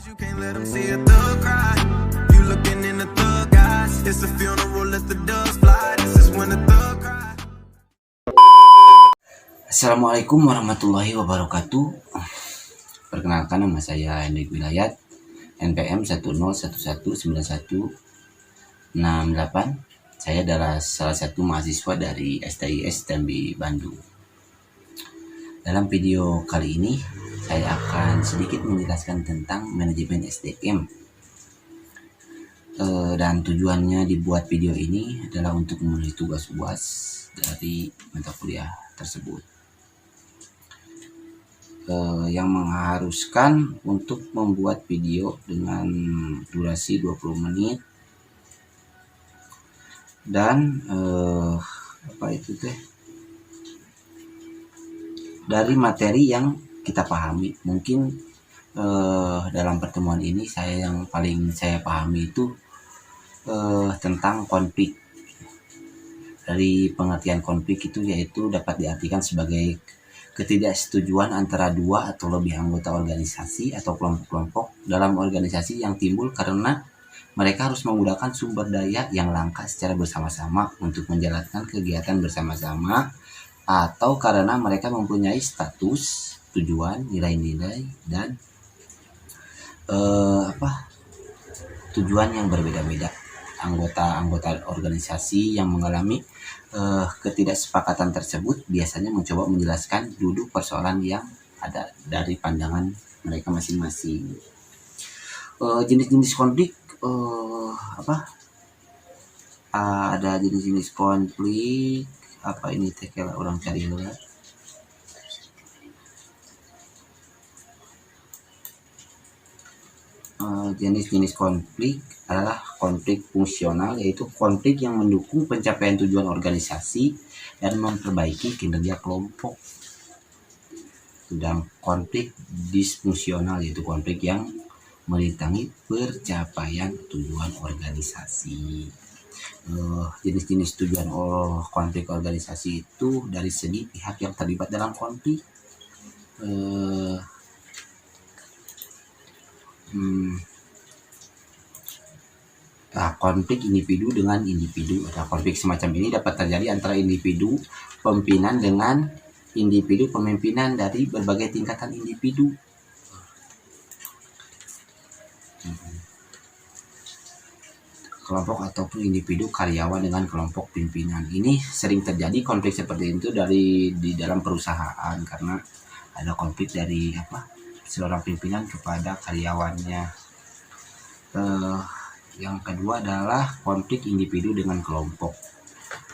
You can't let 'em see a thug cry. You looking in the thug eyes. It's a funeral, let the doves fly. This is when the thug cry. Assalamualaikum warahmatullahi wabarakatuh. Perkenalkan, nama saya Hendrik Wilayat, NPM 101119168. Saya adalah salah satu mahasiswa dari STIS Tembi Bandung. Dalam video kali ini saya akan sedikit menjelaskan tentang manajemen SDM. Dan tujuannya dibuat video ini adalah untuk memenuhi tugas UAS dari mata kuliah tersebut. Yang mengharuskan untuk membuat video dengan durasi 20 menit dan dari materi yang kita pahami. Mungkin dalam pertemuan ini yang paling saya pahami itu tentang konflik. Dari pengertian konflik itu yaitu dapat diartikan sebagai ketidaksetujuan antara dua atau lebih anggota organisasi atau kelompok-kelompok dalam organisasi yang timbul karena mereka harus menggunakan sumber daya yang langka secara bersama-sama untuk menjalankan kegiatan bersama-sama, atau karena mereka mempunyai status, tujuan, nilai-nilai, dan tujuan yang berbeda-beda. Anggota-anggota organisasi yang mengalami ketidaksepakatan tersebut biasanya mencoba menjelaskan duduk persoalan yang ada dari pandangan mereka masing-masing. Jenis-jenis konflik ada jenis-jenis konflik ini kalau orang cari dulu ya. Jenis-jenis konflik adalah konflik fungsional, yaitu konflik yang mendukung pencapaian tujuan organisasi dan memperbaiki kinerja kelompok. Sedang konflik disfungsional, yaitu konflik yang merintangi pencapaian tujuan organisasi. Jenis-jenis tujuan konflik organisasi itu dari segi pihak yang terlibat dalam konflik. Konflik individu dengan individu. Konflik semacam ini dapat terjadi antara individu pimpinan dengan individu pemimpinan dari berbagai tingkatan individu. Kelompok ataupun individu karyawan dengan kelompok pimpinan. Ini sering terjadi konflik seperti itu di dalam perusahaan karena ada konflik dari seorang pimpinan kepada karyawannya. Yang kedua adalah konflik individu dengan kelompok.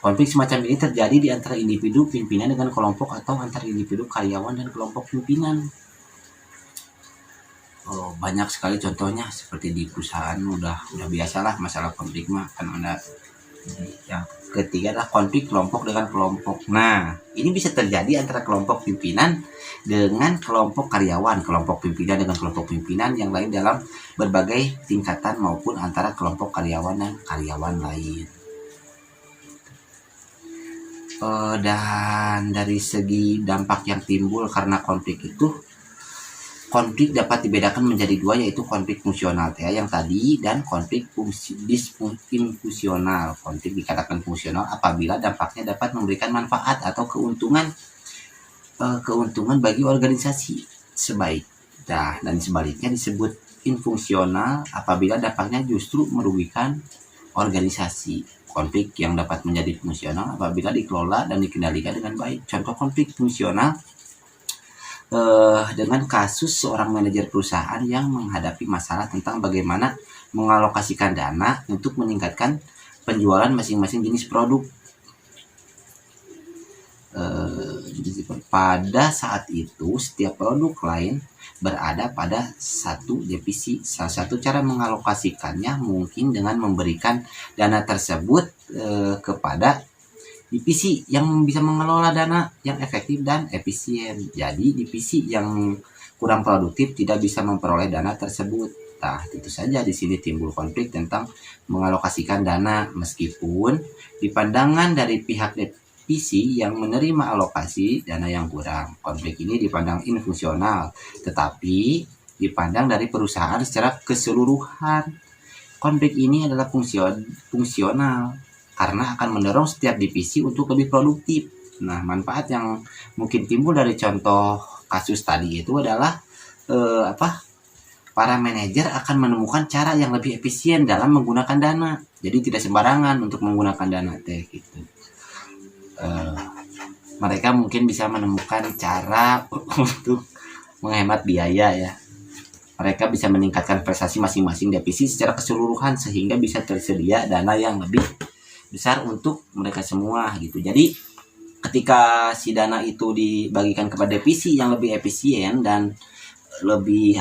Konflik semacam ini terjadi di antara individu pimpinan dengan kelompok atau antara individu karyawan dan kelompok pimpinan. Banyak sekali contohnya, seperti di perusahaan udah biasalah masalah konflik mah kan ada. Yang ketiga adalah konflik kelompok dengan kelompok. Nah, ini bisa terjadi antara kelompok pimpinan dengan kelompok karyawan, kelompok pimpinan dengan kelompok pimpinan yang lain dalam berbagai tingkatan, maupun antara kelompok karyawan dan karyawan lain. Dan dari segi dampak yang timbul karena konflik itu, konflik dapat dibedakan menjadi dua, yaitu konflik fungsional yang tadi dan konflik disfungsional. Konflik dikatakan fungsional apabila dampaknya dapat memberikan manfaat atau keuntungan bagi organisasi sebaik. Dan sebaliknya disebut infungsional apabila dampaknya justru merugikan organisasi. Konflik yang dapat menjadi fungsional apabila dikelola dan dikendalikan dengan baik. Contoh konflik fungsional dengan kasus seorang manajer perusahaan yang menghadapi masalah tentang bagaimana mengalokasikan dana untuk meningkatkan penjualan masing-masing jenis produk. Pada saat itu setiap produk lain berada pada satu divisi. Salah satu cara mengalokasikannya mungkin dengan memberikan dana tersebut kepada divisi yang bisa mengelola dana yang efektif dan efisien. Jadi divisi yang kurang produktif tidak bisa memperoleh dana tersebut. Nah, tentu saja di sini timbul konflik tentang mengalokasikan dana, meskipun di pandangan dari pihak divisi yang menerima alokasi dana yang kurang. Konflik ini dipandang infungsional, tetapi dipandang dari perusahaan secara keseluruhan. Konflik ini adalah fungsional karena akan mendorong setiap divisi untuk lebih produktif. Nah, manfaat yang mungkin timbul dari contoh kasus tadi itu adalah para manajer akan menemukan cara yang lebih efisien dalam menggunakan dana. Jadi tidak sembarangan untuk menggunakan dana gitu. Mereka mungkin bisa menemukan cara untuk menghemat biaya ya. Mereka bisa meningkatkan prestasi masing-masing divisi secara keseluruhan sehingga bisa tersedia dana yang lebih besar untuk mereka semua gitu. Jadi ketika si dana itu dibagikan kepada divisi yang lebih efisien dan lebih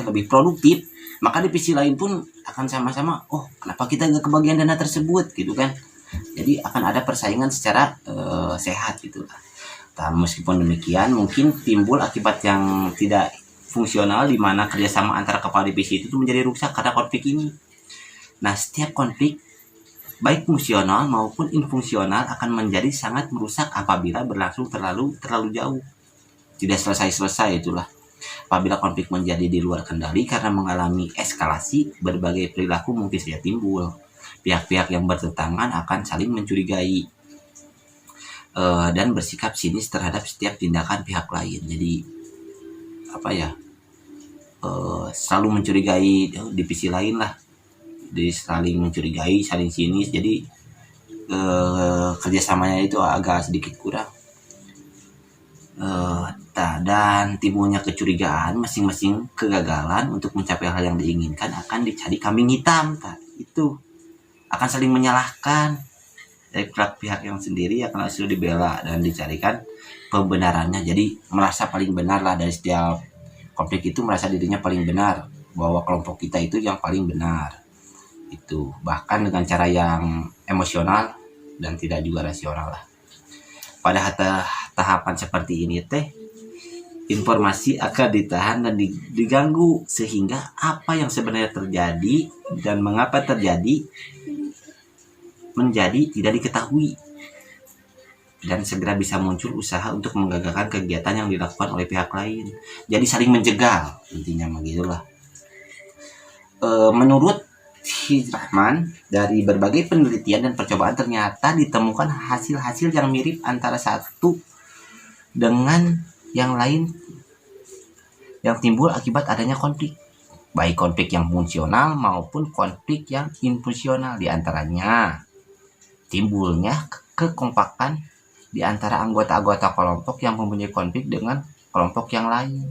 lebih produktif, maka divisi lain pun akan sama-sama, oh kenapa kita nggak kebagian dana tersebut gitu kan. Jadi akan ada persaingan secara sehat gitu. Nah, meskipun demikian mungkin timbul akibat yang tidak fungsional di mana kerjasama antara kepala divisi itu menjadi rusak karena konflik ini. Nah, setiap konflik baik fungsional maupun infungsional akan menjadi sangat merusak apabila berlangsung terlalu jauh. Tidak selesai-selesai itulah. Apabila konflik menjadi di luar kendali karena mengalami eskalasi, berbagai perilaku mungkin saja timbul. Pihak-pihak yang bertentangan akan saling mencurigai dan bersikap sinis terhadap setiap tindakan pihak lain. Jadi selalu mencurigai divisi lain lah. Jadi saling mencurigai, saling sinis. Jadi kerjasamanya itu agak sedikit kurang. Dan timbulnya kecurigaan, masing-masing kegagalan untuk mencapai hal yang diinginkan akan dicari kambing hitam. Itu akan saling menyalahkan. Dari pihak yang sendiri akan langsung dibela dan dicarikan pembenarannya. Jadi merasa paling benar lah dari setiap konflik itu, merasa dirinya paling benar, bahwa kelompok kita itu yang paling benar. Itu bahkan dengan cara yang emosional dan tidak juga rasional lah. Pada tahapan seperti ini informasi akan ditahan dan diganggu sehingga apa yang sebenarnya terjadi dan mengapa terjadi menjadi tidak diketahui, dan segera bisa muncul usaha untuk menggagalkan kegiatan yang dilakukan oleh pihak lain. Jadi saling menjegal, intinya begitulah. Menurut Rahman, dari berbagai penelitian dan percobaan ternyata ditemukan hasil-hasil yang mirip antara satu dengan yang lain yang timbul akibat adanya konflik, baik konflik yang fungsional maupun konflik yang infungsional. Di antaranya timbulnya kekompakan di antara anggota-anggota kelompok yang mempunyai konflik dengan kelompok yang lain.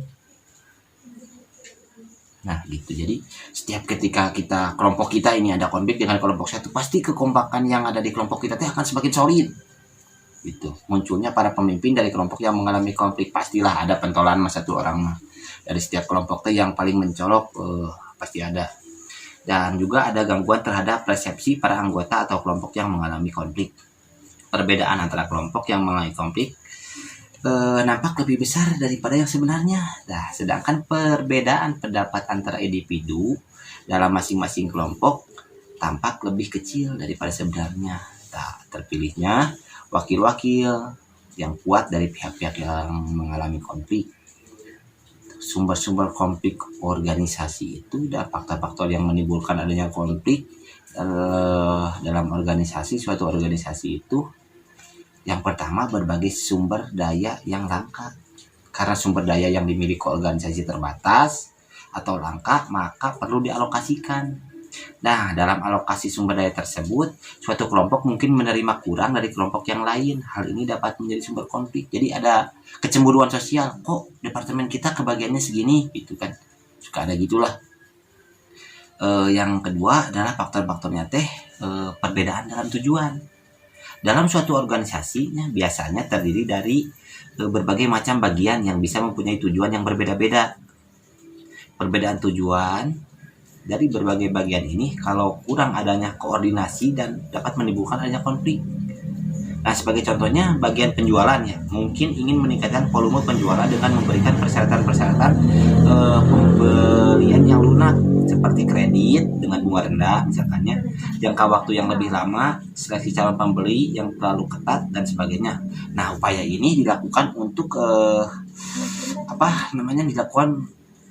Nah gitu, jadi setiap ketika kelompok kita ini ada konflik dengan kelompok satu, pasti kekompakan yang ada di kelompok kita akan semakin solid. Gitu. Munculnya para pemimpin dari kelompok yang mengalami konflik, pastilah ada pentolan satu orang dari setiap kelompok yang paling mencolok, pasti ada. Dan juga ada gangguan terhadap persepsi para anggota atau kelompok yang mengalami konflik. Perbedaan antara kelompok yang mengalami konflik nampak lebih besar daripada yang sebenarnya. Nah, sedangkan perbedaan pendapat antara individu dalam masing-masing kelompok tampak lebih kecil daripada sebenarnya. Nah, terpilihnya wakil-wakil yang kuat dari pihak-pihak yang mengalami konflik. Sumber-sumber konflik organisasi itu dan faktor-faktor yang menimbulkan adanya konflik dalam suatu organisasi itu. Yang pertama, berbagai sumber daya yang langka. Karena sumber daya yang dimiliki organisasi terbatas atau langka, maka perlu dialokasikan. Nah, dalam alokasi sumber daya tersebut, suatu kelompok mungkin menerima kurang dari kelompok yang lain. Hal ini dapat menjadi sumber konflik. Jadi ada kecemburuan sosial. Kok departemen kita kebagiannya segini? Gitu kan. Suka ada gitulah. Yang kedua adalah faktor-faktornya perbedaan dalam tujuan. Dalam suatu organisasinya biasanya terdiri dari berbagai macam bagian yang bisa mempunyai tujuan yang berbeda-beda. Perbedaan tujuan dari berbagai bagian ini kalau kurang adanya koordinasi dan dapat menimbulkan adanya konflik. Nah, sebagai contohnya bagian penjualan ya, mungkin ingin meningkatkan volume penjualan dengan memberikan persyaratan-persyaratan pembelian yang lunak seperti kredit dengan bunga rendah misalkannya, jangka waktu yang lebih lama, seleksi calon pembeli yang terlalu ketat dan sebagainya. Nah, upaya ini dilakukan untuk dilakukan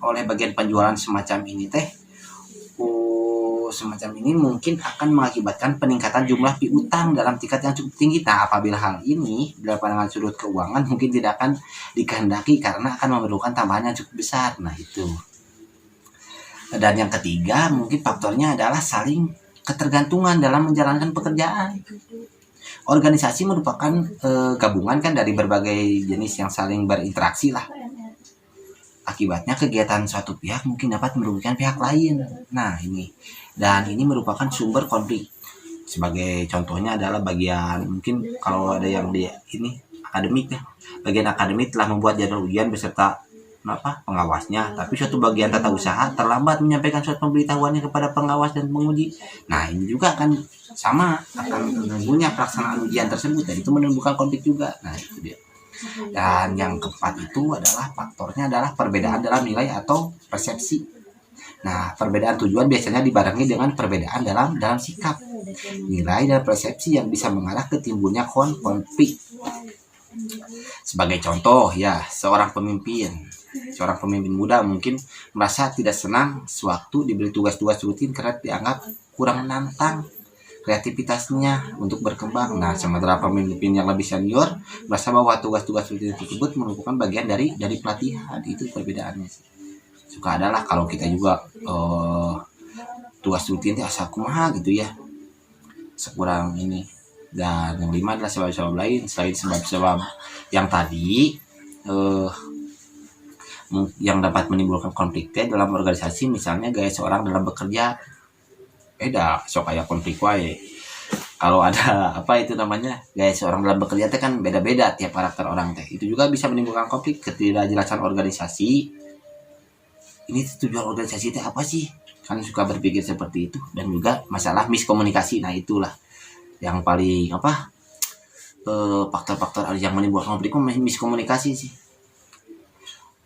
oleh bagian penjualan semacam ini teh, semacam ini mungkin akan mengakibatkan peningkatan jumlah piutang dalam tingkat yang cukup tinggi. Nah, apabila hal ini dari pandangan sudut keuangan mungkin tidak akan dikehendaki karena akan memerlukan tambahan yang cukup besar. Nah, itu. Dan yang ketiga mungkin faktornya adalah saling ketergantungan dalam menjalankan pekerjaan. Organisasi merupakan gabungan kan dari berbagai jenis yang saling berinteraksi lah. Akibatnya kegiatan suatu pihak mungkin dapat merugikan pihak lain. Nah, ini. Dan ini merupakan sumber konflik. Sebagai contohnya adalah bagian, mungkin kalau ada yang di ini akademik ya. Bagian akademik telah membuat jadwal ujian beserta pengawasnya, tapi suatu bagian tata usaha terlambat menyampaikan suatu pemberitahuannya kepada pengawas dan penguji. Nah, ini juga akan sama, akan mengganggunya pelaksanaan ujian tersebut, dan itu menimbulkan konflik juga. Nah, itu dia. Dan yang keempat itu adalah faktornya adalah perbedaan dalam nilai atau persepsi. Nah, perbedaan tujuan biasanya dibarengi dengan perbedaan dalam sikap, nilai dan persepsi yang bisa mengarah ke timbulnya konflik. Sebagai contoh ya, seorang pemimpin muda mungkin merasa tidak senang sewaktu diberi tugas-tugas rutin karena dianggap kurang menantang kreativitasnya untuk berkembang. Nah, sementara pemimpin yang lebih senior merasa bahwa tugas-tugas rutin tersebut merupakan bagian dari pelatihan. Itu perbedaannya sih. Suka adalah kalau kita juga tugas rutin itu asa kumaha gitu ya, sekurang ini. Dan yang 5 adalah sebab-sebab lain selain sebab-sebab yang tadi yang dapat menimbulkan konflik dalam organisasi. Misalnya gaya seorang dalam bekerja sok kayak konflik wae. Kalau ada gaya seorang dalam bekerja teh kan beda-beda tiap karakter orang teh. Itu juga bisa menimbulkan konflik. Ketidakjelasan organisasi. Ini tujuan organisasi teh apa sih? Kan suka berpikir seperti itu. Dan juga masalah miskomunikasi. Nah, itulah yang paling faktor-faktor yang menimbulkan konflik miskomunikasi sih.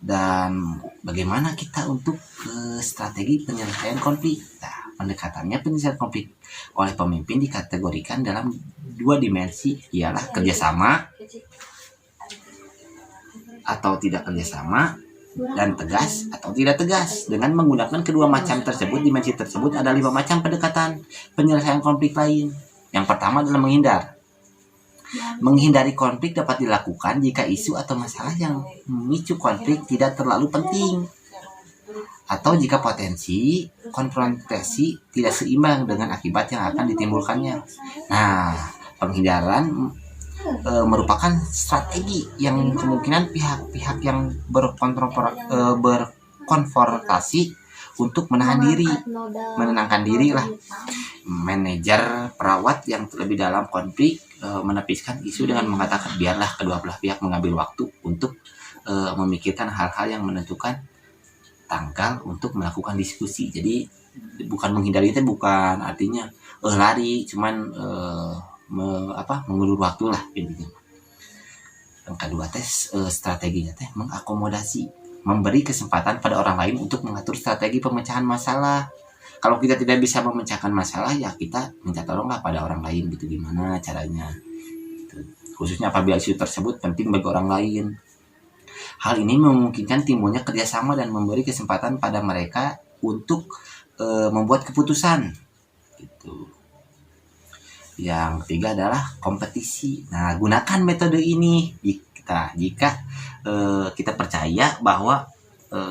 Dan bagaimana kita untuk strategi penyelesaian konflik? Nah, pendekatannya penyelesaian konflik oleh pemimpin dikategorikan dalam 2 dimensi, ialah kerjasama atau tidak kerjasama, dan tegas atau tidak tegas. Dengan menggunakan kedua macam tersebut, dimensi tersebut, ada 5 macam pendekatan penyelesaian konflik lain. Yang pertama adalah menghindar. Menghindari konflik dapat dilakukan jika isu atau masalah yang memicu konflik tidak terlalu penting, atau jika potensi konfrontasi tidak seimbang dengan akibat yang akan ditimbulkannya. Nah, penghindaran merupakan strategi yang kemungkinan pihak-pihak yang berkonfrontasi untuk menenangkan diri lah. Manajer perawat yang lebih dalam konflik menepiskan isu dengan mengatakan biarlah kedua belah pihak mengambil waktu untuk memikirkan hal-hal yang menentukan tanggal untuk melakukan diskusi. Jadi bukan menghindari itu, bukan artinya lari, cuman mengulur waktu lah intinya. Yang kedua strateginya mengakomodasi, memberi kesempatan pada orang lain untuk mengatur strategi pemecahan masalah. Kalau kita tidak bisa memecahkan masalah, ya kita minta tolonglah pada orang lain gitu, gimana caranya gitu. Khususnya apabila isu tersebut penting bagi orang lain. Hal ini memungkinkan timbulnya kerjasama dan memberi kesempatan pada mereka untuk membuat keputusan gitu. Yang ketiga adalah kompetisi. Nah, gunakan metode ini jika kita percaya bahwa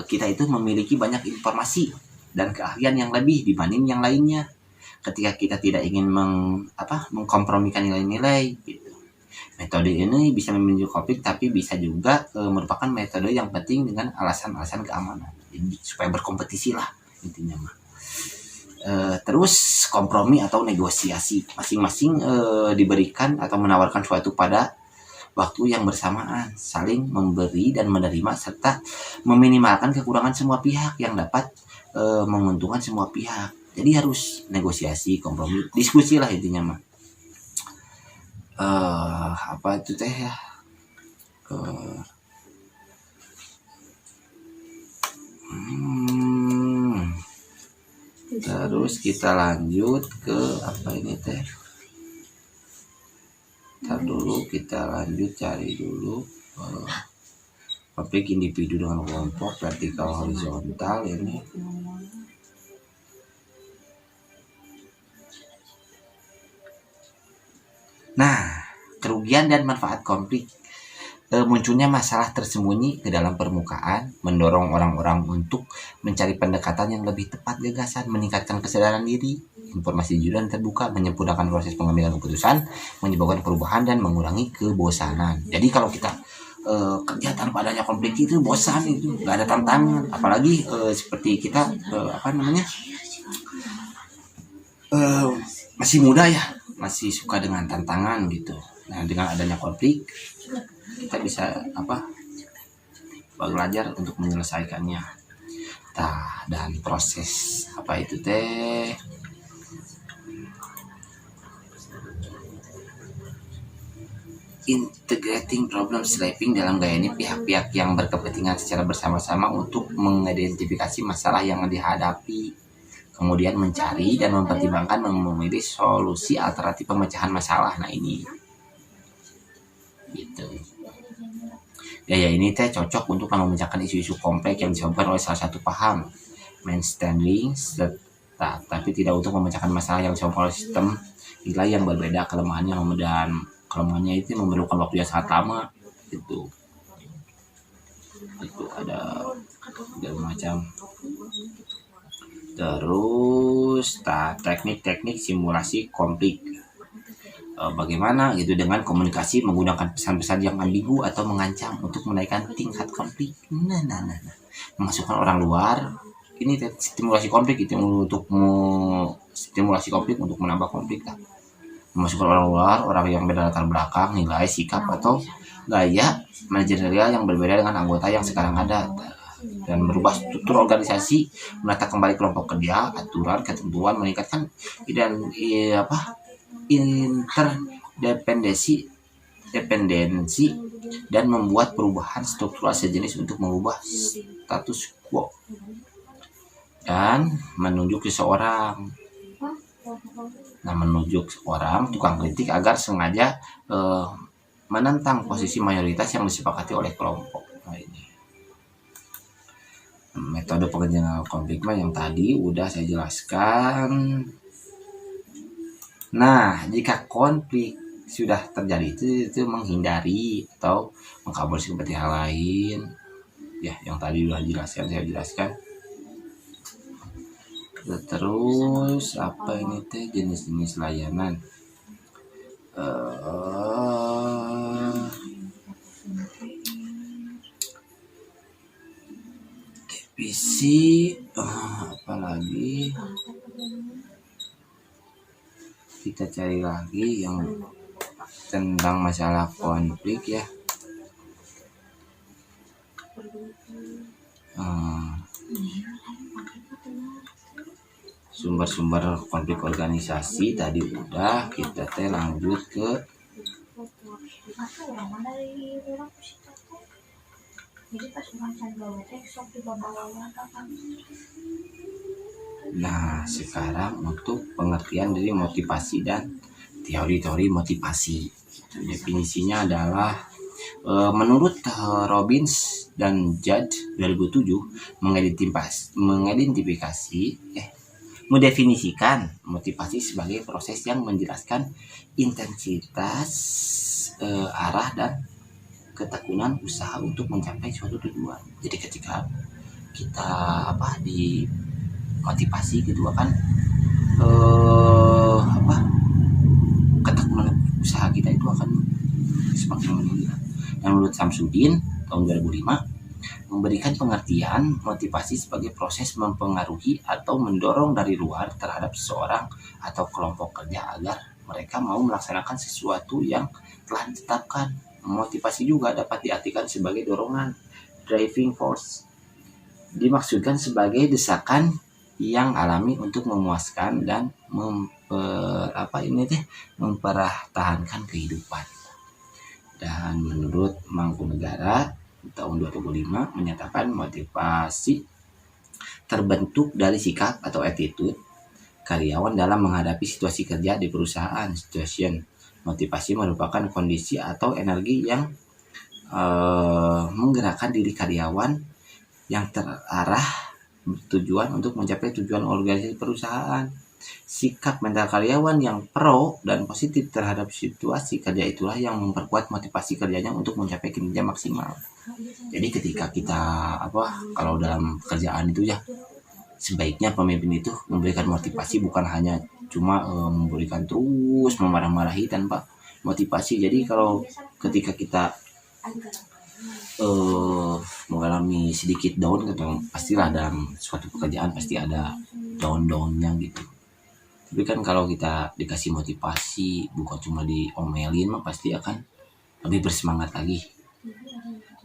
kita itu memiliki banyak informasi dan keahlian yang lebih dibanding yang lainnya. Ketika kita tidak ingin mengkompromikan nilai-nilai gitu. Metode ini bisa memicu konflik, tapi bisa juga merupakan metode yang penting dengan alasan-alasan keamanan. Jadi supaya berkompetisi lah intinya mah. Terus kompromi atau negosiasi, masing-masing diberikan atau menawarkan suatu pada waktu yang bersamaan, saling memberi dan menerima serta meminimalkan kekurangan semua pihak yang dapat menguntungkan semua pihak. Jadi harus negosiasi, kompromi, diskusi lah intinya mah. Apa itu teh ya? Terus kita lanjut ke apa ini teh? Ntar dulu kita lanjut cari dulu konflik individu dengan kelompok, vertikal horizontal ini. Nah, kerugian dan manfaat konflik. Munculnya masalah tersembunyi ke dalam permukaan, mendorong orang-orang untuk mencari pendekatan yang lebih tepat gagasan, meningkatkan kesadaran diri, informasi jujur dan terbuka, menyempurnakan proses pengambilan keputusan, menyebabkan perubahan dan mengurangi kebosanan. Jadi kalau kita kerja tanpa adanya konflik itu bosan, itu nggak ada tantangan, apalagi seperti kita masih muda ya, masih suka dengan tantangan gitu. Nah, dengan adanya konflik kita bisa belajar untuk menyelesaikannya. Dan proses itu teh integrating problem solving. Dalam gaya ini pihak-pihak yang berkepentingan secara bersama-sama untuk mengidentifikasi masalah yang dihadapi, kemudian mencari dan mempertimbangkan memilih solusi alternatif pemecahan masalah. Nah ini gitu. Gaya ini teh cocok untuk memecahkan isu-isu kompleks yang disebabkan oleh salah satu paham mainstanding, tapi tidak untuk memecahkan masalah yang disebabkan oleh sistem nilai yang berbeda. Kelemahannya itu memerlukan waktu yang sangat lama gitu. Itu ada macam. Terus teknik-teknik simulasi konflik. Bagaimana gitu dengan komunikasi menggunakan pesan-pesan yang ambigu atau mengancam untuk menaikkan tingkat konflik. Memasukkan orang luar. Ini stimulasi konflik itu untuk stimulasi konflik untuk menambah konflik lah. Memasukkan orang luar, orang yang beda latar belakang, nilai, sikap atau gaya manajerial yang berbeda dengan anggota yang sekarang ada, dan merubah struktur organisasi, menata kembali kelompok kerja, aturan, ketentuan, meningkatkan interdependensi dan membuat perubahan struktural sejenis untuk mengubah status quo dan menunjuk seorang tukang kritik agar sengaja menentang posisi mayoritas yang disepakati oleh kelompok. Nah, ini metode pengendalian konflik yang tadi udah saya jelaskan. Nah, jika konflik sudah terjadi itu menghindari atau mengkabur seperti hal lain ya, yang tadi udah saya jelaskan. Terus ini teh jenis-jenis layanan. Devisi apalagi kita cari lagi yang tentang masalah konflik ya. Sumber-sumber konflik organisasi tadi udah, kita lanjut ke nah sekarang untuk pengertian dari motivasi dan teori-teori motivasi. Definisinya adalah menurut Robbins dan Judd 2007 mendefinisikan motivasi sebagai proses yang menjelaskan intensitas, arah dan ketekunan usaha untuk mencapai suatu tujuan. Jadi ketika kita di motivasi gitu kan ketekunan usaha kita itu akan semakin meningkat. Dan menurut Samsudin tahun 2005 memberikan pengertian motivasi sebagai proses mempengaruhi atau mendorong dari luar terhadap seseorang atau kelompok kerja agar mereka mau melaksanakan sesuatu yang telah ditetapkan. Motivasi juga dapat diartikan sebagai dorongan, driving force. Dimaksudkan sebagai desakan yang alami untuk memuaskan dan mempertahankan kehidupan. Dan menurut Mangkunegara tahun 2005 menyatakan motivasi terbentuk dari sikap atau attitude karyawan dalam menghadapi situasi kerja di perusahaan. Motivasi merupakan kondisi atau energi yang menggerakkan diri karyawan yang terarah tujuan untuk mencapai tujuan organisasi perusahaan. Sikap mental karyawan yang pro dan positif terhadap situasi kerja itulah yang memperkuat motivasi kerjanya untuk mencapai kinerja maksimal. Jadi ketika kita kalau dalam pekerjaan itu ya, sebaiknya pemimpin itu memberikan motivasi, bukan hanya cuma memberikan terus memarah-marahi tanpa motivasi. Jadi kalau ketika kita mengalami sedikit down gitu, pastilah dalam suatu pekerjaan pasti ada down-downnya gitu. Tapi kan kalau kita dikasih motivasi, bukan cuma diomelin, mah pasti akan lebih bersemangat lagi.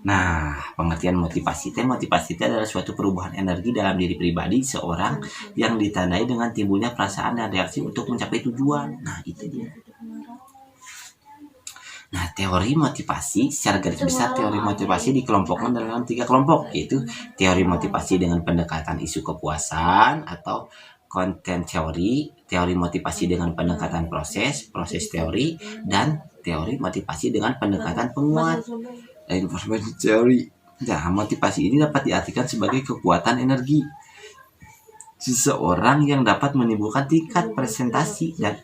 Nah, pengertian motivasi itu adalah suatu perubahan energi dalam diri pribadi seorang yang ditandai dengan timbulnya perasaan dan reaksi untuk mencapai tujuan. Nah, itu dia. Nah, teori motivasi secara garis besar, teori motivasi dikelompokkan dalam 3 kelompok, yaitu teori motivasi dengan pendekatan isu kepuasan atau content teori, teori motivasi dengan pendekatan proses teori, dan teori motivasi dengan pendekatan penguat, information theory. Nah, motivasi ini dapat diartikan sebagai kekuatan energi seseorang yang dapat menimbulkan tingkat presentasi dan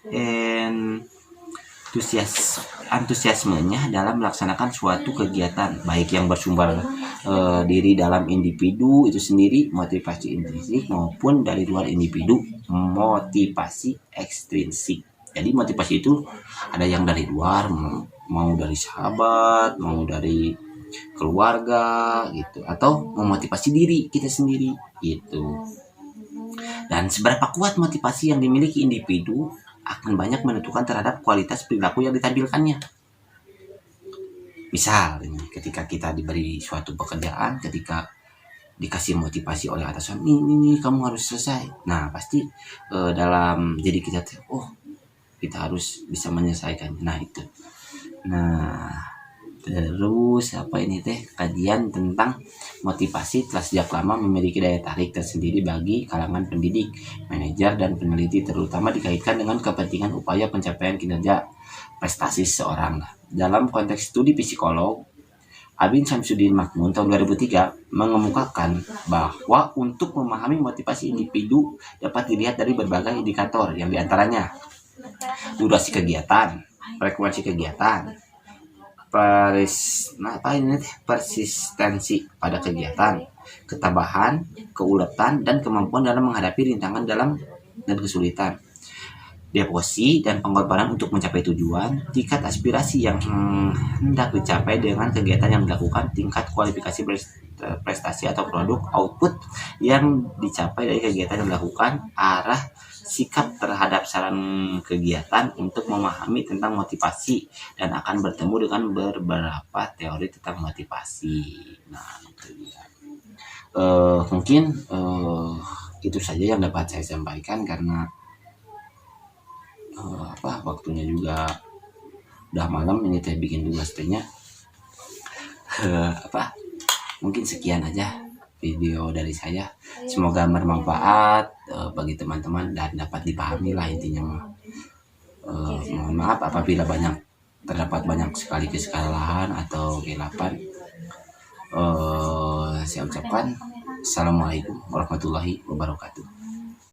antusiasmenya dalam melaksanakan suatu kegiatan, baik yang bersumber diri dalam individu itu sendiri, motivasi intrinsik, maupun dari luar individu, motivasi ekstrinsik. Jadi motivasi itu ada yang dari luar, mau dari sahabat, mau dari keluarga gitu, atau memotivasi diri kita sendiri gitu. Dan seberapa kuat motivasi yang dimiliki individu akan banyak menentukan terhadap kualitas perilaku yang ditampilkannya. Misal ketika kita diberi suatu pekerjaan, ketika dikasih motivasi oleh atasan, ini kamu harus selesai. Nah, pasti dalam diri kita kita harus bisa menyelesaikan. Nah, itu. Nah, terus kajian tentang motivasi telah sejak lama memiliki daya tarik tersendiri bagi kalangan pendidik, manajer, dan peneliti, terutama dikaitkan dengan kepentingan upaya pencapaian kinerja prestasi seseorang. Dalam konteks studi psikolog, Abin Syamsuddin Makmun tahun 2003 mengemukakan bahwa untuk memahami motivasi individu dapat dilihat dari berbagai indikator, yang diantaranya durasi kegiatan, frekuensi kegiatan, persistensi pada kegiatan, ketabahan, keuletan, dan kemampuan dalam menghadapi rintangan dan kesulitan, devosi dan pengorbanan untuk mencapai tujuan, tingkat aspirasi yang hendak dicapai dengan kegiatan yang dilakukan, tingkat kualifikasi prestasi atau produk output yang dicapai dari kegiatan yang dilakukan, arah sikap terhadap saran kegiatan, untuk memahami tentang motivasi dan akan bertemu dengan beberapa teori tentang motivasi. Nah, itu dia. Mungkin itu saja yang dapat saya sampaikan, karena waktunya juga udah malam, ini teh bikin tugas tehnya. Mungkin sekian aja video dari saya, semoga bermanfaat bagi teman-teman dan dapat dipahami lah intinya. Mohon maaf apabila terdapat banyak sekali kesalahan atau keilapan. Saya ucapkan assalamualaikum warahmatullahi wabarakatuh.